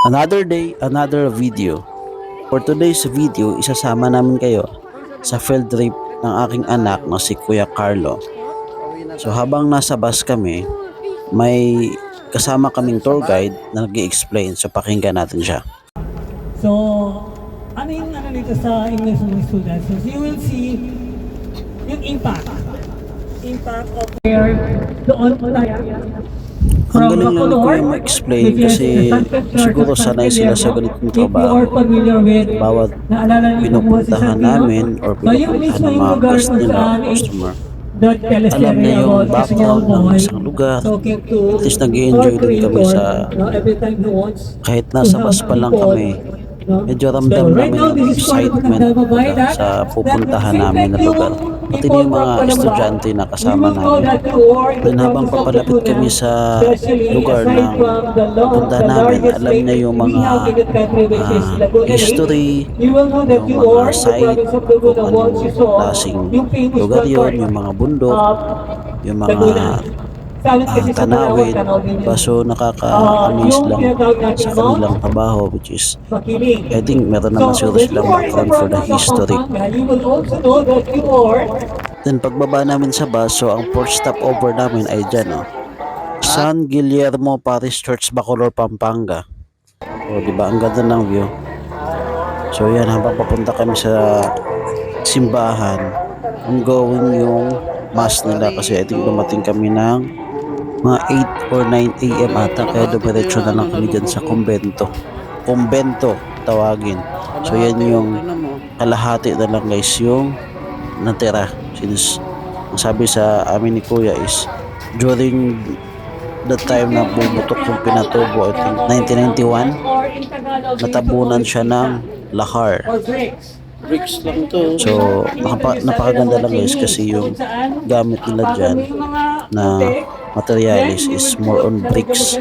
Another day, another video. For today's video, isasama namin kayo sa field trip ng aking anak na si Kuya Carlo. So habang nasa bus kami, may kasama kaming tour guide na nag-i-explain. So pakinggan natin siya. So, ano yung ano dito sa English ng students? So, you will see yung impact. Impact of where doon tayo. Ang galing lang ni Kuya ma-explain kasi siguro sanay sila sa ganitong trabaho. Bawat pinupuntahan namin or pinupuntahan ng mga guest nila o customer, alam niya yung background ng isang lugar. At least nag-i-enjoy din kami sa kahit nasa bus pa lang kami. Medyo ramdam namin yung excitement sa pupuntahan namin na lugar. Pati yung mga estudyante na kasama namin. Then habang papalapit kami sa lugar ng pupuntahan namin, alam niya yung mga history, yung mga site, kung anong klaseng lugar yun, yung mga bundok, yung mga tanawin. Baso nakaka-amaze lang sa kanilang trabaho, which is I think meron naman siguro silang background for the history. Then pagbaba namin sa bus, so ang first stopover namin ay dyan, San Guillermo Parish Church, Bacolor, Pampanga. O diba, ang ganda ng view. So yan, habang papunta kami sa simbahan, ongoing yung mass nila kasi I think dumating kami ng mga 8 or 9 AM ata, kaya dumiretso na lang kami dyan sa kumbento tawagin. So yan yung kalahati na lang guys yung natira, since ang sabi sa amin ni Kuya is during the time na bumutok yung Pinatubo, I think 1991, natabunan siya ng lahar. Bricks lang to. So, napakaganda lang guys kasi yung gamit nila dyan na materialis is more on bricks.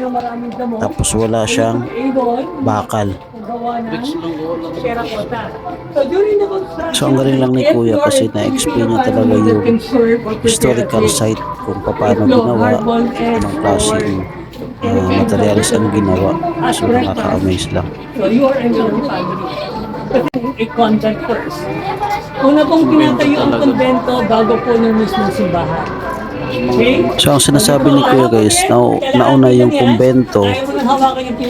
Tapos wala siyang bakal. So, ang galing lang ni Kuya kasi na-explain niya talaga yung historical site kung paano ginawa, anong klaseng materialis ang ginawa. So, nakaka-amaze lang. So, you are in your family. I-contact first. Una pong pinatayo ang konbento bago po ng mismong simbahan. Okay? So ang sinasabi ni Kuya guys, nauna yung kumbento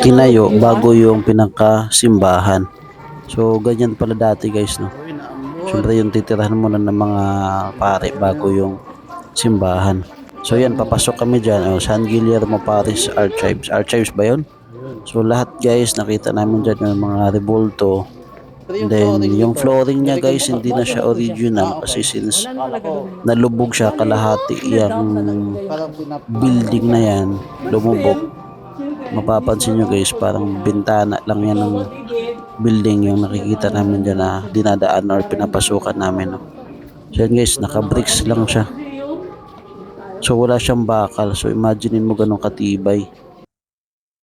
tinayo bago yung pinakasimbahan. So ganyan pala dati guys, no. Siyempre yung titirahan muna ng mga pare bago yung simbahan. So yan, papasok kami dyan, San Guillermo Parish Archives. Archives ba yun? So lahat guys, nakita namin dyan yung mga rebulto. And then yung flooring niya guys, hindi na siya original kasi since nalubog siya kalahati yung building na yan, lumubog. Mapapansin nyo guys, parang bintana lang yan ng building yung nakikita namin dyan na dinadaan or pinapasukan namin, no? So yan guys, naka-bricks lang siya. So wala siyang bakal. So imagine mo ganun katibay,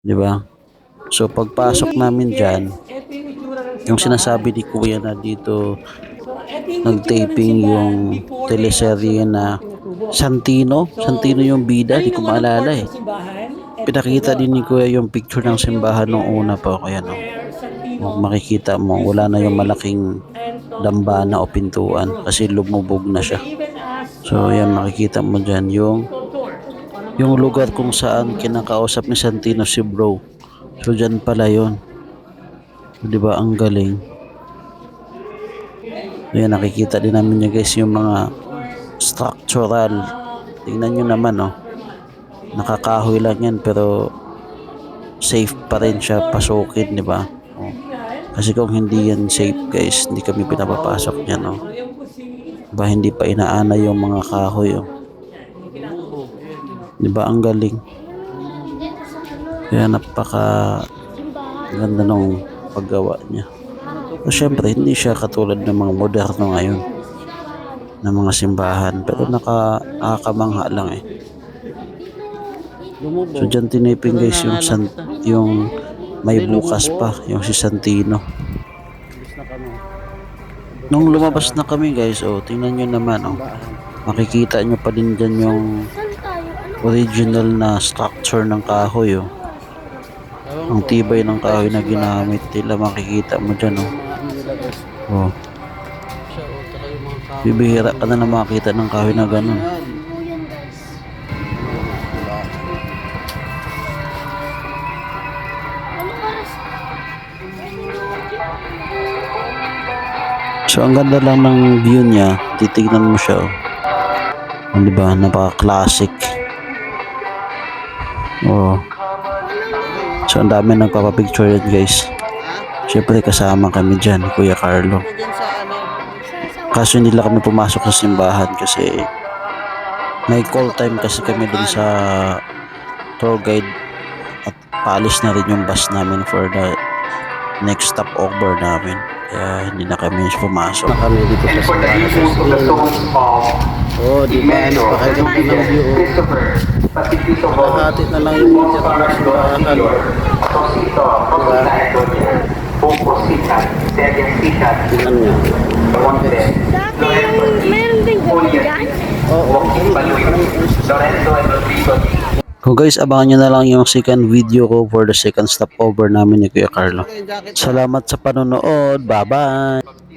di ba? So pagpasok namin dyan, yung sinasabi ni Kuya na dito nag-taping yung teleserye na Santino yung bida, di ko maalala Pinakita din ni Kuya yung picture ng simbahan nung una pa, kaya makikita mo wala na yung malaking dambana o pintuan kasi lumubog na siya. So yan, makikita mo dyan yung lugar kung saan kinakausap ni Santino si bro. So dyan pala yun. Diba ang galing. Ayan, nakikita din namin niya guys yung mga structural. Tingnan nyo naman, nakakahoy lang yan pero safe pa rin siya pasukin, diba? Kasi kung hindi yan safe guys, hindi kami pinapapasok yan, diba, hindi pa inaana yung mga kahoy, diba ang galing. Kaya napaka ganda nung paggawa niya. So, syempre hindi siya katulad ng mga moderno ngayon ng mga simbahan, pero nakakamangha lang So dyan tinipin guys yung may bukas pa, yung si Santino. Nung lumabas na kami guys, tingnan nyo naman, makikita nyo pa din dyan yung original na structure ng kahoy, Ang tibay ng kahoy na ginamit nila, makikita mo dyan, oh. Oh. Bibihira ka na makita ng kahoy na ganun. So ang ganda lang ng view niya, titignan mo siya, oh. Oh, diba? Napaka-classic. Oh. So ang dami nagpapapicture yan, guys. Siyempre kasama kami dyan, Kuya Carlo. Kaso hindi lang kami pumasok sa simbahan kasi may call time kasi kami dun sa tour guide at paalis na rin yung bus namin for the next stopover namin. Kaya hindi na kami pumasok. Na kami dito sa simbahan sa di ba? Napakaganda ng view. Nakahatit na lang yung tira ng simbahan. Diba? Tingnan niya. Dati meron din ganun dyan? So guys, abangan nyo na lang yung second video ko for the second stopover namin ni Kuya Carlo. Salamat sa panonood. Bye-bye!